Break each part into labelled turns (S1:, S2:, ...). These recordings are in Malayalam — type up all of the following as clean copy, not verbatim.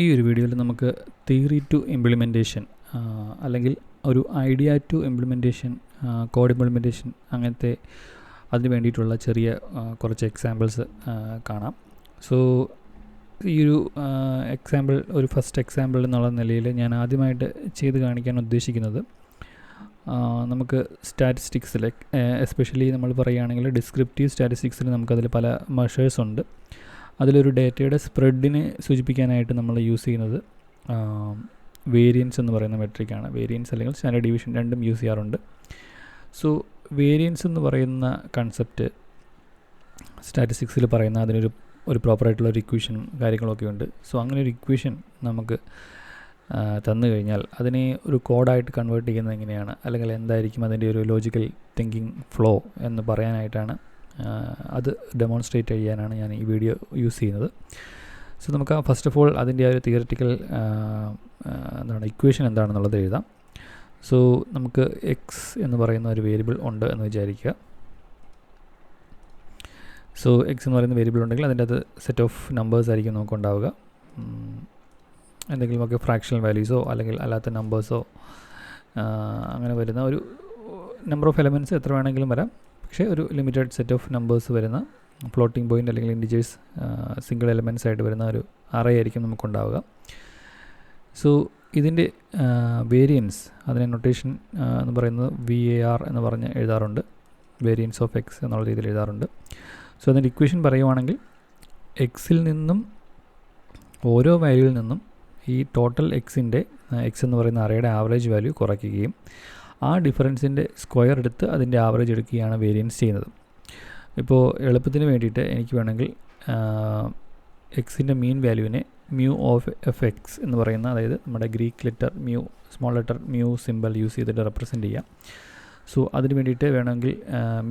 S1: ഈ ഒരു വീഡിയോയിൽ നമുക്ക് തിയറി ടു ഇംപ്ലിമെൻറ്റേഷൻ അല്ലെങ്കിൽ ഒരു idea to implementation, code implementation അങ്ങനത്തെ അതിന് വേണ്ടിയിട്ടുള്ള ചെറിയ കുറച്ച് എക്സാമ്പിൾസ് കാണാം. സോ ഈ ഒരു എക്സാമ്പിൾ ഒരു ഫസ്റ്റ് എക്സാമ്പിൾ എന്നുള്ള നിലയിൽ ഞാൻ ആദ്യമായിട്ട് ചെയ്ത് കാണിക്കാൻ ഉദ്ദേശിക്കുന്നത് നമുക്ക് സ്റ്റാറ്റിസ്റ്റിക്സിൽ എസ്പെഷ്യലി നമ്മൾ പറയുകയാണെങ്കിൽ ഡിസ്ക്രിപ്റ്റീവ് സ്റ്റാറ്റിസ്റ്റിക്സിൽ നമുക്കതിൽ പല മെഷേഴ്സ് ഉണ്ട്. അതിലൊരു ഡേറ്റയുടെ സ്പ്രെഡിനെ സൂചിപ്പിക്കാനായിട്ട് നമ്മൾ യൂസ് ചെയ്യുന്നത് വേരിയൻസ് എന്ന് പറയുന്ന മെട്രിക്കാണ്. വേരിയൻസ് അല്ലെങ്കിൽ സ്റ്റാൻഡേർഡ് ഡീവിയേഷൻ രണ്ടും യൂസ് ചെയ്യാറുണ്ട്. സോ വേരിയൻസ് എന്ന് പറയുന്ന കൺസെപ്റ്റ് സ്റ്റാറ്റിസ്റ്റിക്സിൽ പറയുന്ന അതിനൊരു പ്രോപ്പറായിട്ടുള്ള ഒരു ഇക്വേഷനും കാര്യങ്ങളൊക്കെ ഉണ്ട്. സോ അങ്ങനെ ഒരു ഇക്വേഷൻ നമുക്ക് തന്നു കഴിഞ്ഞാൽ അതിനെ ഒരു കോഡായിട്ട് കൺവേർട്ട് ചെയ്യുന്നത് എങ്ങനെയാണ്, അല്ലെങ്കിൽ എന്തായിരിക്കും അതിൻ്റെ ഒരു ലോജിക്കൽ തിങ്കിങ് ഫ്ലോ എന്ന് പറയാനായിട്ടാണ്, അത് ഡെമോൺസ്ട്രേറ്റ് ചെയ്യാനാണ് ഞാൻ ഈ വീഡിയോ യൂസ് ചെയ്യുന്നത്. സോ നമുക്ക് ഫസ്റ്റ് ഓഫ് ഓൾ അതിൻ്റെ ആ ഒരു തിയററ്റിക്കൽ ഇക്വേഷൻ എന്താണെന്നുള്ളത് എഴുതാം. സോ നമുക്ക് എക്സ് എന്ന് പറയുന്ന ഒരു വേരിയബിൾ ഉണ്ട് എന്ന് വിചാരിക്കുക. സോ എക്സ് എന്ന് പറയുന്ന വേരിയബിൾ ഉണ്ടെങ്കിൽ അതിൻ്റെ അത് സെറ്റ് ഓഫ് നമ്പേഴ്സ് ആയിരിക്കും നമുക്കുണ്ടാവുക. എന്തെങ്കിലുമൊക്കെ ഫ്രാക്ഷണൽ വാല്യൂസോ അല്ലെങ്കിൽ അല്ലാത്ത നമ്പേഴ്സോ അങ്ങനെ വരുന്ന ഒരു നമ്പർ ഓഫ് എലമെൻറ്റ്സ് എത്ര വേണമെങ്കിലും വരാം. പക്ഷേ ഒരു ലിമിറ്റഡ് സെറ്റ് ഓഫ് നമ്പേഴ്സ് വരുന്ന ഫ്ലോട്ടിംഗ് പോയിൻ്റ് അല്ലെങ്കിൽ ഇൻഡിജേഴ്സ് സിംഗിൾ എലമെൻറ്റ്സ് ആയിട്ട് വരുന്ന ഒരു അറേ ആയിരിക്കും നമുക്കുണ്ടാവുക. സോ ഇതിൻ്റെ വേരിയൻസ്, അതിനെ നൊട്ടേഷൻ എന്ന് പറയുന്നത് VAR എന്ന് പറഞ്ഞ് എഴുതാറുണ്ട്. വേരിയൻസ് ഓഫ് എക്സ് എന്നുള്ള രീതിയിൽ എഴുതാറുണ്ട്. സോ അതിൻ്റെ ഇക്വേഷൻ പറയുവാണെങ്കിൽ എക്സിൽ നിന്നും ഓരോ വാല്യൂവിൽ നിന്നും ഈ ടോട്ടൽ എക്സിൻ്റെ എക്സ് എന്ന് പറയുന്ന അറേയുടെ ആവറേജ് വാല്യൂ കുറയ്ക്കുകയും ആ ഡിഫറൻസിൻ്റെ സ്ക്വയർ എടുത്ത് അതിൻ്റെ ആവറേജ് എടുക്കുകയാണ് വേരിയൻസ് ചെയ്യുന്നത്. ഇപ്പോൾ എളുപ്പത്തിന് വേണ്ടിയിട്ട് എനിക്ക് വേണമെങ്കിൽ എക്സിൻ്റെ മീൻ വാല്യൂവിനെ മ്യൂ ഓഫ് എഫ് എക്സ് എന്ന് പറയുന്ന, അതായത് നമ്മുടെ Greek letter mu, small letter mu symbol use ചെയ്തിട്ട് റെപ്രസെൻറ്റ് ചെയ്യാം. സോ അതിന് വേണ്ടിയിട്ട് വേണമെങ്കിൽ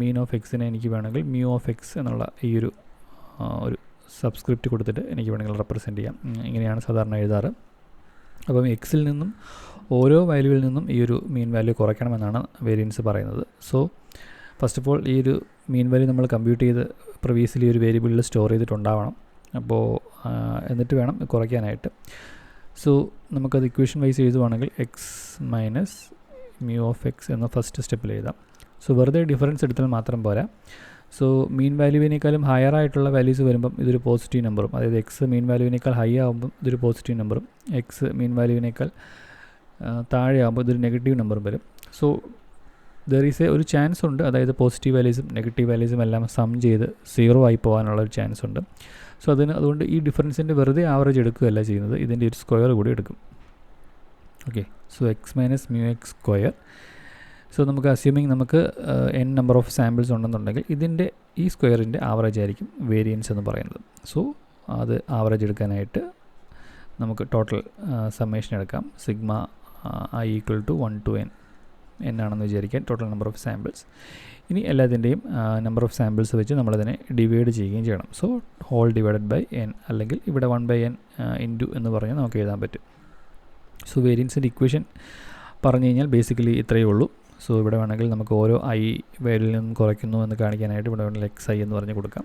S1: മീൻ ഓഫ് എക്സിനെ എനിക്ക് വേണമെങ്കിൽ മ്യൂ ഓഫ് എക്സ് എന്നുള്ള ഈ ഒരു സബ്സ്ക്രിപ്റ്റ് കൊടുത്തിട്ട് എനിക്ക് വേണമെങ്കിൽ റെപ്രസെൻറ്റ് ചെയ്യാം. ഇങ്ങനെയാണ് സാധാരണ എഴുതാറ്. അപ്പം എക്സിൽ നിന്നും ഓരോ വാല്യൂവിൽ നിന്നും ഈ ഒരു മീൻ വാല്യൂ കുറയ്ക്കണമെന്നാണ് വേരിയൻസ് പറയുന്നത്. സോ ഫസ്റ്റ് ഓഫ് ഓൾ ഈ ഒരു മീൻ വാല്യൂ നമ്മൾ കമ്പ്യൂട്ട് ചെയ്ത് പ്രീവിയസ്ലി ഒരു വേരിയബിളിൽ സ്റ്റോർ ചെയ്തിട്ടുണ്ടാവണം. അപ്പോൾ എന്നിട്ട് വേണം കുറയ്ക്കാനായിട്ട്. സോ നമുക്കത് ഇക്വേഷൻ വൈസ് എഴുതുവാണെങ്കിൽ x minus mu of x എന്ന ഫസ്റ്റ് സ്റ്റെപ്പിൽ എഴുതാം. സോ വെറുതെ ഡിഫറൻസ് എടുത്താൽ മാത്രം പോരാ. സോ മീൻ വാല്യൂവിനേക്കാളും ഹയർ ആയിട്ടുള്ള വാല്യൂസ് വരുമ്പം ഇതൊരു പോസിറ്റീവ് നമ്പറും, അതായത് എക്സ് മീൻ വാല്യൂവിനേക്കാൾ ഹൈ ആകുമ്പം ഇതൊരു പോസിറ്റീവ് നമ്പറും, എക്സ് മീൻ വാല്യൂവിനേക്കാൾ താഴെ ആകുമ്പോൾ ഇതൊരു നെഗറ്റീവ് നമ്പറും വരും. സോ ദർ ഈസ് ഒരു ചാൻസ് ഉണ്ട്, അതായത് പോസിറ്റീവ് വാല്യൂസും നെഗറ്റീവ് വാല്യൂസും എല്ലാം സം ചെയ്ത് 0 ആയി പോകാനുള്ള ഒരു ചാൻസ് ഉണ്ട്. സോ അതുകൊണ്ട് ഈ ഡിഫറൻസിൻ്റെ വെറുതെ ആവറേജ് എടുക്കുകയല്ല ചെയ്യുന്നത്, ഇതിൻ്റെ ഒരു സ്ക്വയർ കൂടി എടുക്കും. Okay, so X minus mu X square. So നമുക്ക് അസ്യൂമിങ് നമുക്ക് n നമ്പർ ഓഫ് സാമ്പിൾസ് ഉണ്ടെന്നുണ്ടെങ്കിൽ ഇതിൻ്റെ ഈ സ്ക്വയറിൻ്റെ ആവറേജ് ആയിരിക്കും വേരിയൻസ് എന്ന് പറയുന്നത്. സോ അത് ആവറേജ് എടുക്കാനായിട്ട് നമുക്ക് ടോട്ടൽ സമ്മേഷൻ എടുക്കാം. Sigma i equal to 1 to n ആണെന്ന് വിചാരിക്കാൻ ടോട്ടൽ നമ്പർ ഓഫ് സാമ്പിൾസ്. ഇനി എല്ലാത്തിൻ്റെയും നമ്പർ ഓഫ് സാമ്പിൾസ് വെച്ച് നമ്മളതിനെ ഡിവൈഡ് ചെയ്യുകയും ചെയ്യണം. So whole divided by n, അല്ലെങ്കിൽ ഇവിടെ 1/n ഇൻറ്റു എന്ന് പറഞ്ഞാൽ നമുക്ക് എഴുതാൻ പറ്റും. സോ വേരിയൻസിൻ്റെ ഇക്വേഷൻ പറഞ്ഞു കഴിഞ്ഞാൽ ബേസിക്കലി ഇത്രയേ ഉള്ളൂ. സോ ഇവിടെ വേണമെങ്കിൽ നമുക്ക് ഓരോ i വാല്യൂവിൽ നിന്നും കുറയ്ക്കുന്നു എന്ന് കാണിക്കാനായിട്ട് ഇവിടെ വേണമെങ്കിൽ xi എന്ന് പറഞ്ഞ് കൊടുക്കാം.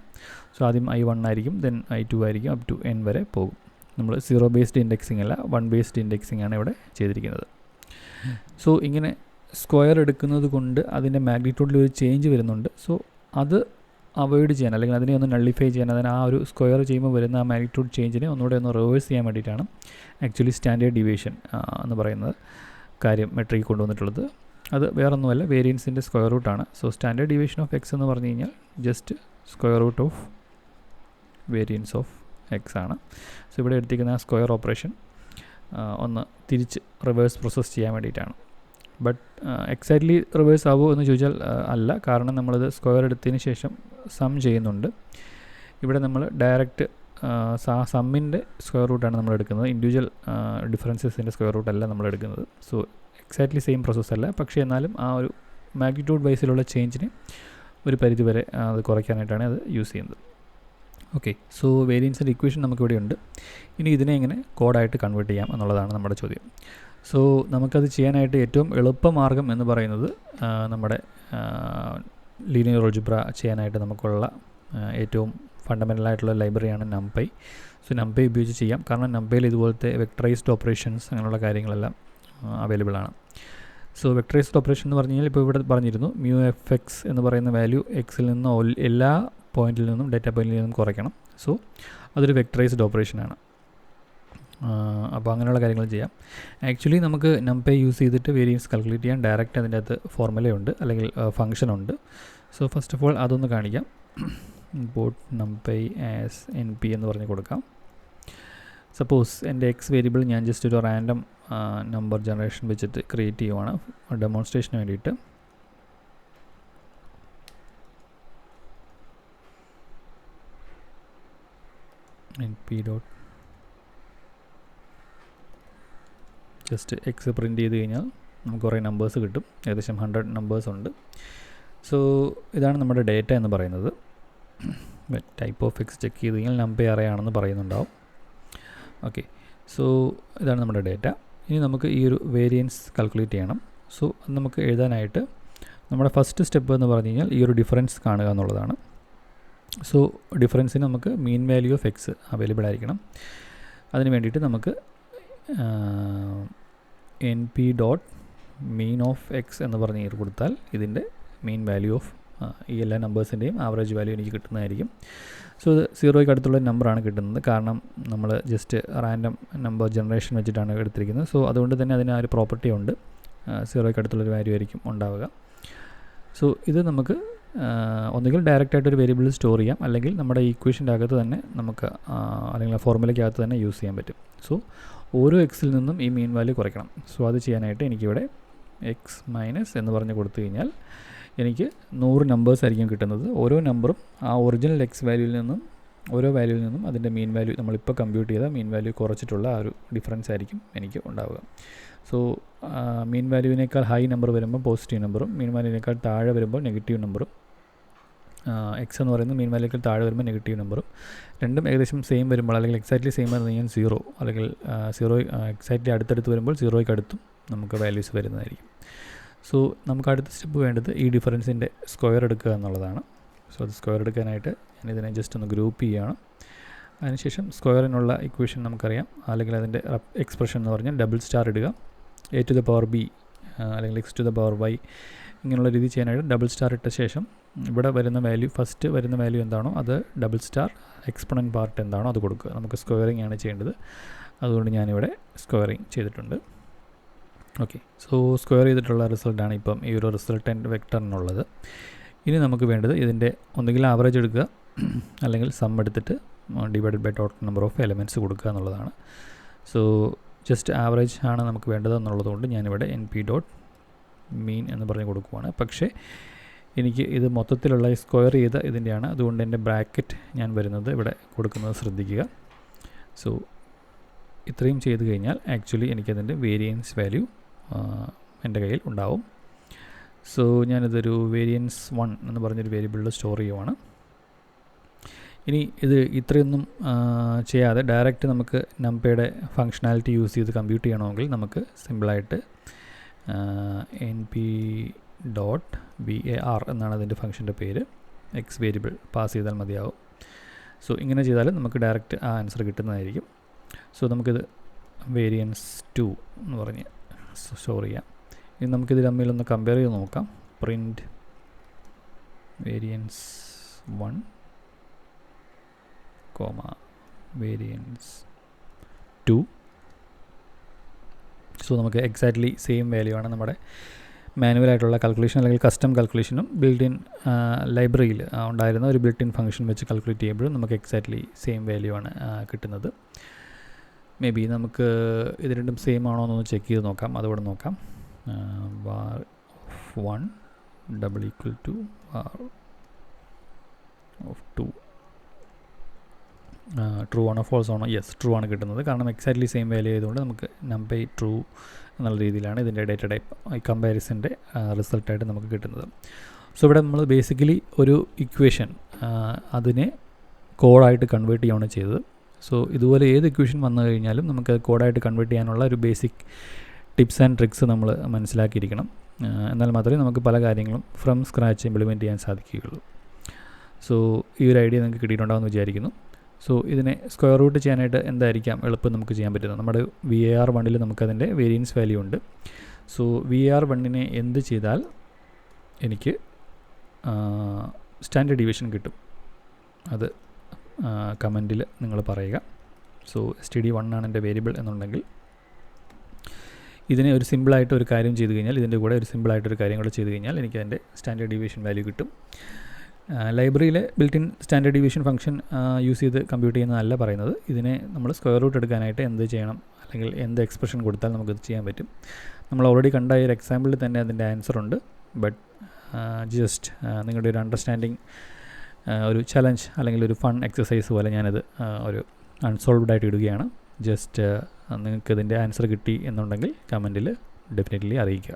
S1: സോ ആദ്യം i1 ആയിരിക്കും, ദെൻ i2 ആയിരിക്കും, അപ് ടു n വരെ പോകും. നമ്മൾ 0 ബേസ്ഡ് ഇൻഡെക്സിംഗ് അല്ല, 1 ബേസ്ഡ് ഇൻഡെക്സിംഗ് ആണ് ഇവിടെ ചെയ്തിരിക്കുന്നത്. സോ ഇങ്ങനെ സ്ക്വയർ എടുക്കുന്നത് കൊണ്ട് അതിൻ്റെ മാഗ്നിറ്റ്യൂഡിൽ ഒരു ചേഞ്ച് വരുന്നുണ്ട്. സോ അത് അവോയ്ഡ് ചെയ്യാൻ, അല്ലെങ്കിൽ അതിനെ ഒന്ന് നള്ളിഫൈ ചെയ്യാൻ, അതിന് ആ ഒരു സ്ക്വയർ ചെയ്യുമ്പോൾ വരുന്ന ആ മാഗ്നിറ്റ്യൂഡ് ചേഞ്ചിനെ ഒന്നുകൂടെ ഒന്ന് റിവേഴ്സ് ചെയ്യാൻ വേണ്ടിയിട്ടാണ് ആക്ച്വലി സ്റ്റാൻഡേർഡ് ഡീവിയേഷൻ എന്ന് പറയുന്നത് കാര്യം മെട്രിക് കൊണ്ടുവന്നിട്ടുള്ളത്. അത് വേറൊന്നുമല്ല, വേരിയൻസിൻ്റെ സ്ക്വയർ റൂട്ടാണ്. So standard deviation of x എന്ന് പറഞ്ഞു കഴിഞ്ഞാൽ just square root of variance of x ആണ്. സോ ഇവിടെ എടുത്തിരിക്കുന്ന ആ സ്ക്വയർ ഓപ്പറേഷൻ ഒന്ന് തിരിച്ച് റിവേഴ്സ് പ്രോസസ്സ് ചെയ്യാൻ വേണ്ടിയിട്ടാണ്. ബട്ട് എക്സാക്ട്ലി റിവേഴ്സ് ആവുമോ എന്ന് ചോദിച്ചാൽ അല്ല, കാരണം നമ്മളത് സ്ക്വയർ എടുത്തതിന് ശേഷം സം ചെയ്യുന്നുണ്ട്. ഇവിടെ നമ്മൾ ഡയറക്റ്റ് സമ്മിൻ്റെ സ്ക്വയർ റൂട്ടാണ് നമ്മൾ എടുക്കുന്നത്, ഇൻഡിവിജ്വൽ ഡിഫറൻസസിൻ്റെ സ്ക്വയർ റൂട്ടല്ല നമ്മൾ എടുക്കുന്നത്. സോ എക്സാക്ട്ലി സെയിം പ്രോസസ്സ് അല്ല, പക്ഷേ എന്നാലും ആ ഒരു മാഗ്നിറ്റ്യൂഡ് വൈസിലുള്ള ചേഞ്ചിനെ ഒരു പരിധി വരെ അത് കുറയ്ക്കാനായിട്ടാണ് അത് യൂസ് ചെയ്യുന്നത്. ഓക്കെ, സോ വേരിയൻസിൻ്റെ ഇക്വേഷൻ നമുക്കിവിടെ ഉണ്ട്. ഇനി ഇതിനെ എങ്ങനെ കോഡായിട്ട് കൺവേർട്ട് ചെയ്യാം എന്നുള്ളതാണ് നമ്മുടെ ചോദ്യം. സോ നമുക്കത് ചെയ്യാനായിട്ട് ഏറ്റവും എളുപ്പമാർഗ്ഗം എന്ന് പറയുന്നത് നമ്മുടെ ലീനിയർ ആൾജിബ്ര ചെയ്യാനായിട്ട് നമുക്കുള്ള ഏറ്റവും ഫണ്ടമെൻ്റലായിട്ടുള്ള ലൈബ്രറിയാണ് NumPy. സോ numpy ഉപയോഗിച്ച് ചെയ്യാം, കാരണം numpyയിൽ ഇതുപോലത്തെ വെക്ടറൈസ്ഡ് ഓപ്പറേഷൻസ് അങ്ങനെയുള്ള കാര്യങ്ങളെല്ലാം അവൈലബിൾ ആണ്. സോ വെക്ടറൈസ്ഡ് ഓപ്പറേഷൻ എന്ന് പറഞ്ഞു കഴിഞ്ഞാൽ ഇപ്പോൾ ഇവിടെ പറഞ്ഞിരുന്നു μfx എന്ന് പറയുന്ന വാല്യൂ എക്സിൽ നിന്ന് എല്ലാ പോയിന്റിൽ നിന്നും ഡേറ്റ പോയിന്റിൽ നിന്നും കുറയ്ക്കണം. സോ അതൊരു വെക്ടറൈസ്ഡ് ഓപ്പറേഷനാണ്. അപ്പോൾ അങ്ങനെയുള്ള കാര്യങ്ങൾ ചെയ്യാം. ആക്ച്വലി നമുക്ക് numpy യൂസ് ചെയ്തിട്ട് വേരിയൻസ് കാൽക്കുലേറ്റ് ചെയ്യാൻ ഡയറക്റ്റ് അതിൻ്റെ അകത്ത് ഫോർമുലയുണ്ട്, അല്ലെങ്കിൽ ഫംഗ്ഷൻ ഉണ്ട്. സോ ഫസ്റ്റ് ഓഫ് ഓൾ അതൊന്ന് കാണിക്കാം. ഇമ്പോർട്ട് numpy ആസ് np എന്ന് പറഞ്ഞ് കൊടുക്കാം. സപ്പോസ് എൻ്റെ എക്സ് വേരിയബിൾ ഞാൻ ജസ്റ്റ് ഒരു റാൻഡം നമ്പർ ജനറേഷൻ വെച്ചിട്ട് ക്രിയേറ്റ് ചെയ്യുവാണ് ഡെമോൺസ്ട്രേഷന് വേണ്ടിയിട്ട്. np dot just X print ചെയ്ത് കഴിഞ്ഞാൽ നമുക്ക് കുറേ നമ്പേഴ്സ് കിട്ടും. ഏകദേശം 100 നമ്പേഴ്സ് ഉണ്ട്. സോ ഇതാണ് നമ്മുടെ ഡേറ്റ എന്ന് പറയുന്നത്. ടൈപ്പ് ഓഫ് എക്സ് ചെക്ക് ചെയ്ത് കഴിഞ്ഞാൽ numpy array ആണെന്ന് പറയുന്നുണ്ടാവും. ഓക്കെ, സോ ഇതാണ് നമ്മുടെ ഡേറ്റ. ഇനി നമുക്ക് ഈ ഒരു വേരിയൻസ് കാൽക്കുലേറ്റ് ചെയ്യണം. സോ നമുക്ക് എഴുതാനായിട്ട് നമ്മുടെ ഫസ്റ്റ് സ്റ്റെപ്പ് എന്ന് പറഞ്ഞു കഴിഞ്ഞാൽ ഈ ഒരു ഡിഫറൻസ് കാണുക എന്നുള്ളതാണ്. സോ ഡിഫറൻസിന് നമുക്ക് mean value of X available ആയിരിക്കണം. അതിന് വേണ്ടിയിട്ട് നമുക്ക് np dot mean of x എന്ന് പറഞ്ഞ് കൊടുത്താൽ ഇതിൻ്റെ മീൻ വാല്യൂ ഓഫ് ഈ എല്ലാ നമ്പേഴ്സിൻ്റെയും ആവറേജ് വാല്യൂ എനിക്ക് കിട്ടുന്നതായിരിക്കും. സോ ഇത് 0ക്ക് അടുത്തുള്ള നമ്പറാണ് കിട്ടുന്നത്, കാരണം നമ്മൾ ജസ്റ്റ് റാൻഡം നമ്പർ ജനറേഷൻ വെച്ചിട്ടാണ് എടുത്തിരിക്കുന്നത്. സോ അതുകൊണ്ട് തന്നെ അതിന് ആ ഒരു പ്രോപ്പർട്ടി ഉണ്ട്, 0ക്ക് അടുത്തുള്ളൊരു വാല്യൂ ആയിരിക്കും ഉണ്ടാവുക. സോ ഇത് നമുക്ക് ഒന്നുകിൽ ഡയറക്റ്റായിട്ടൊരു വേരിയബിൾ സ്റ്റോർ ചെയ്യാം, അല്ലെങ്കിൽ നമ്മുടെ ഈക്വേഷൻ്റെ അകത്ത് തന്നെ നമുക്ക് അല്ലെങ്കിൽ ആ ഫോർമുലയ്ക്കകത്ത് തന്നെ യൂസ് ചെയ്യാൻ പറ്റും. സോ ഓരോ എക്സിൽ നിന്നും ഈ മീൻ വാല്യൂ കുറയ്ക്കണം. സോ അത് ചെയ്യാനായിട്ട് എനിക്കിവിടെ എക്സ് മൈനസ് എന്ന് പറഞ്ഞ് കൊടുത്തു കഴിഞ്ഞാൽ എനിക്ക് 100 നമ്പേഴ്സ് ആയിരിക്കും കിട്ടുന്നത്. ഓരോ നമ്പറും ആ ഒറിജിനൽ എക്സ് വാല്യൂവിൽ നിന്നും ഓരോ വാല്യൂവിൽ നിന്നും അതിൻ്റെ മീൻ വാല്യൂ നമ്മളിപ്പോൾ കമ്പ്യൂട്ട് ചെയ്ത മീൻ വാല്യൂ കുറച്ചിട്ടുള്ള ആ ഒരു ഡിഫറൻസ് ആയിരിക്കും എനിക്ക് ഉണ്ടാവുക. സോ മീൻ വാല്യൂവിനേക്കാൾ ഹൈ നമ്പർ വരുമ്പോൾ പോസിറ്റീവ് നമ്പറും മീൻ വാല്യൂവിനേക്കാൾ താഴെ വരുമ്പോൾ നെഗറ്റീവ് നമ്പറും, എക്സ് എന്ന് പറയുന്നത് മീൻ വാല്യൂവിനേക്കാൾ താഴെ വരുമ്പോൾ നെഗറ്റീവ് നമ്പറും, രണ്ടും ഏകദേശം സെയിം വരുമ്പോൾ അല്ലെങ്കിൽ എക്സാക്ട്ലി സെയിം എന്ന് കഴിഞ്ഞാൽ 0, അല്ലെങ്കിൽ 0 എക്സാക്ട്ലി അടുത്തടുത്ത് വരുമ്പോൾ 0ക്ക് അടുത്തും നമുക്ക് വാല്യൂസ് വരുന്നതായിരിക്കും. സോ നമുക്ക് അടുത്ത സ്റ്റെപ്പ് വേണ്ടത് ഈ ഡിഫറൻസിൻ്റെ സ്ക്വയർ എടുക്കുക എന്നുള്ളതാണ്. സോ അത് സ്ക്വയർ എടുക്കാനായിട്ട് ഞാനിതിനെ ജസ്റ്റ് ഒന്ന് ഗ്രൂപ്പ് ചെയ്യുകയാണ്. അതിനുശേഷം സ്ക്വയറിനുള്ള ഇക്വേഷൻ നമുക്കറിയാം, അല്ലെങ്കിൽ അതിൻ്റെ എക്സ്പ്രഷൻ എന്ന് പറഞ്ഞാൽ ഡബിൾ സ്റ്റാർ ഇടുക. a to the power b അല്ലെങ്കിൽ x to the power y ഇങ്ങനെയുള്ള രീതി ചെയ്യാനായിട്ട് ഡബിൾ സ്റ്റാർ ഇട്ട ശേഷം ഇവിടെ വരുന്ന വാല്യൂ, ഫസ്റ്റ് വരുന്ന വാല്യൂ എന്താണോ അത് ഡബിൾ സ്റ്റാർ, എക്സ്പൊണൻറ്റ് പാർട്ട് എന്താണോ അത് കൊടുക്കുക. നമുക്ക് സ്ക്വയറിംഗ് ആണ് ചെയ്യേണ്ടത്, അതുകൊണ്ട് ഞാനിവിടെ സ്ക്വയറിംഗ് ചെയ്തിട്ടുണ്ട്. ഓക്കെ, സോ സ്ക്വയർ ചെയ്തിട്ടുള്ള റിസൾട്ടാണ് ഇപ്പം ഈ ഒരു റിസൾട്ടൻ്റ് വെക്ടറിനുള്ളത്. ഇനി നമുക്ക് വേണ്ടത് ഇതിൻ്റെ ഒന്നുകിൽ ആവറേജ് എടുക്കുക, അല്ലെങ്കിൽ സം എടുത്തിട്ട് divided by total number of elements കൊടുക്കുക എന്നുള്ളതാണ്. സോ ജസ്റ്റ് ആവറേജ് ആണ് നമുക്ക് വേണ്ടത് എന്നുള്ളതുകൊണ്ട് ഞാനിവിടെ np ഡോട്ട് മീൻ എന്ന് പറഞ്ഞ് കൊടുക്കുവാണ്. പക്ഷേ എനിക്ക് ഇത് മൊത്തത്തിലുള്ള സ്ക്വയർ ചെയ്ത ഇതിൻ്റെയാണ്, അതുകൊണ്ട് എൻ്റെ ബ്രാക്കറ്റ് ഞാൻ വരുന്നത് ഇവിടെ കൊടുക്കുന്നത് ശ്രദ്ധിക്കുക. സോ ഇത്രയും ചെയ്ത് കഴിഞ്ഞാൽ ആക്ച്വലി എനിക്കതിൻ്റെ വേരിയൻസ് വാല്യൂ എൻ്റെ കയ്യിൽ ഉണ്ടാവും. സോ ഞാനിതൊരു വേരിയൻസ് 1 എന്ന് പറഞ്ഞൊരു വേരിയബിളിൽ സ്റ്റോർ ചെയ്യുവാണ്. ഇനി ഇത് ഇത്രയൊന്നും ചെയ്യാതെ ഡയറക്റ്റ് നമുക്ക് numpyയുടെ ഫങ്ഷനാലിറ്റി യൂസ് ചെയ്ത് കമ്പ്യൂട്ട് ചെയ്യണമെങ്കിൽ നമുക്ക് സിമ്പിളായിട്ട് np ഡോട്ട് var എന്നാണ് അതിൻ്റെ ഫംഗ്ഷൻ്റെ പേര്, എക്സ് വേരിയബിൾ പാസ് ചെയ്താൽ മതിയാവും. സോ ഇങ്ങനെ ചെയ്താൽ നമുക്ക് ഡയറക്റ്റ് ആ ആൻസർ കിട്ടുന്നതായിരിക്കും. സോ നമുക്കിത് വേരിയൻസ് 2 എന്ന് പറഞ്ഞ് സ്റ്റോർ ചെയ്യാം. ഇനി നമുക്കിത് തമ്മിലൊന്ന് കമ്പയർ ചെയ്ത് നോക്കാം. Print variance 1 variance 2. സോ നമുക്ക് എക്സാക്ട്ലി സെയിം വാല്യൂ ആണ് നമ്മുടെ മാനുവലായിട്ടുള്ള കാൽക്കുലേഷൻ അല്ലെങ്കിൽ കസ്റ്റം കാൽക്കുലേഷനും ബിൽഡ് ഇൻ ലൈബ്രറിയിൽ ഉണ്ടായിരുന്ന ഒരു ബിൽറ്റ് ഇൻ ഫംഗ്ഷൻ വെച്ച് കാൽക്കുലേറ്റ് ചെയ്യുമ്പോഴും നമുക്ക് എക്സാക്ട്ലി സെയിം വാല്യൂ ആണ് കിട്ടുന്നത്. മേ ബി നമുക്ക് ഇത് രണ്ടും സെയിം ആണോ എന്നൊന്ന് ചെക്ക് ചെയ്ത് നോക്കാം. അതുകൂടെ നോക്കാം. var of 1 double equal to var of 2 true ആണോ ഫോൾസ് ആണോ? യെസ്, ട്രൂ ആണ് കിട്ടുന്നത്. കാരണം എക്സാക്ട്ലി സെയിം വാല്യൂ ആയതുകൊണ്ട് നമുക്ക് numpy ട്രൂ എന്നുള്ള രീതിയിലാണ് ഇതിൻ്റെ ഡേറ്റ ടൈപ്പ് കമ്പാരിസൻ്റെ റിസൾട്ടായിട്ട് നമുക്ക് കിട്ടുന്നത്. സോ ഇവിടെ നമ്മൾ ബേസിക്കലി ഒരു ഇക്വേഷൻ അതിനെ കോഡായിട്ട് കൺവേർട്ട് ചെയ്യുകയാണ് ചെയ്തത്. സോ ഇതുപോലെ ഏത് ഇക്വേഷൻ വന്നു കഴിഞ്ഞാലും നമുക്ക് കോഡായിട്ട് കൺവേർട്ട് ചെയ്യാനുള്ള ഒരു ബേസിക് ടിപ്സ് ആൻഡ് ട്രിക്സ് നമ്മൾ മനസ്സിലാക്കിയിരിക്കണം. എന്നാൽ മാത്രമേ നമുക്ക് പല കാര്യങ്ങളും ഫ്രം സ്ക്രാച്ച് ഇംപ്ലിമെൻറ്റ് ചെയ്യാൻ സാധിക്കുകയുള്ളൂ. സോ ഈ ഒരു ഐഡിയ നിങ്ങൾക്ക് കിട്ടിയിട്ടുണ്ടാകുമെന്ന് വിചാരിക്കുന്നു. സോ ഇതിനെ സ്ക്വയർ റൂട്ട് ചെയ്യാനായിട്ട് എന്തായിരിക്കാം എളുപ്പം നമുക്ക് ചെയ്യാൻ പറ്റുന്നത്? നമ്മുടെ VAR1 നമുക്കതിൻ്റെ വേരിയൻസ് വാല്യൂ ഉണ്ട്. സോ VAR1 എന്ത് ചെയ്താൽ എനിക്ക് സ്റ്റാൻഡേർഡ് ഡീവിയേഷൻ കിട്ടും, അത് കമൻറ്റിൽ നിങ്ങൾ പറയുക. സോ STD1 ആണ് എൻ്റെ വേരിയബിൾ എന്നുണ്ടെങ്കിൽ ഇതിനെ ഒരു സിമ്പിളായിട്ട് ഒരു കാര്യം ചെയ്ത് കഴിഞ്ഞാൽ, ഇതിൻ്റെ കൂടെ ഒരു സിമ്പിളായിട്ടൊരു കാര്യം കൂടെ ചെയ്ത് കഴിഞ്ഞാൽ എനിക്ക് അതിൻ്റെ സ്റ്റാൻഡേർഡ് ഡീവിയേഷൻ വാല്യൂ കിട്ടും. ലൈബ്രറിയിലെ built in standard deviation function use ചെയ്ത് കമ്പ്യൂട്ട് ചെയ്യുന്നതല്ല പറയുന്നത്. ഇതിനെ നമ്മൾ സ്ക്വയർ റൂട്ട് എടുക്കാനായിട്ട് എന്ത് ചെയ്യണം, അല്ലെങ്കിൽ എന്ത് എക്സ്പ്രഷൻ കൊടുത്താൽ നമുക്കത് ചെയ്യാൻ പറ്റും. നമ്മൾ ഓൾറെഡി കണ്ട ഒരു എക്സാമ്പിളിൽ തന്നെ അതിൻ്റെ ആൻസർ ഉണ്ട്. ബട്ട് ജസ്റ്റ് നിങ്ങളുടെ ഒരു അണ്ടർസ്റ്റാൻഡിങ്, ഒരു ചലഞ്ച് അല്ലെങ്കിൽ ഒരു ഫൺ എക്സസൈസ് പോലെ ഞാനത് ഒരു അൺസോൾവ്ഡ് ആയിട്ട് ഇടുകയാണ്. ജസ്റ്റ് നിങ്ങൾക്ക് ഇതിൻ്റെ ആൻസർ കിട്ടി എന്നുണ്ടെങ്കിൽ കമൻറ്റിൽ ഡെഫിനറ്റ്ലി അറിയിക്കുക.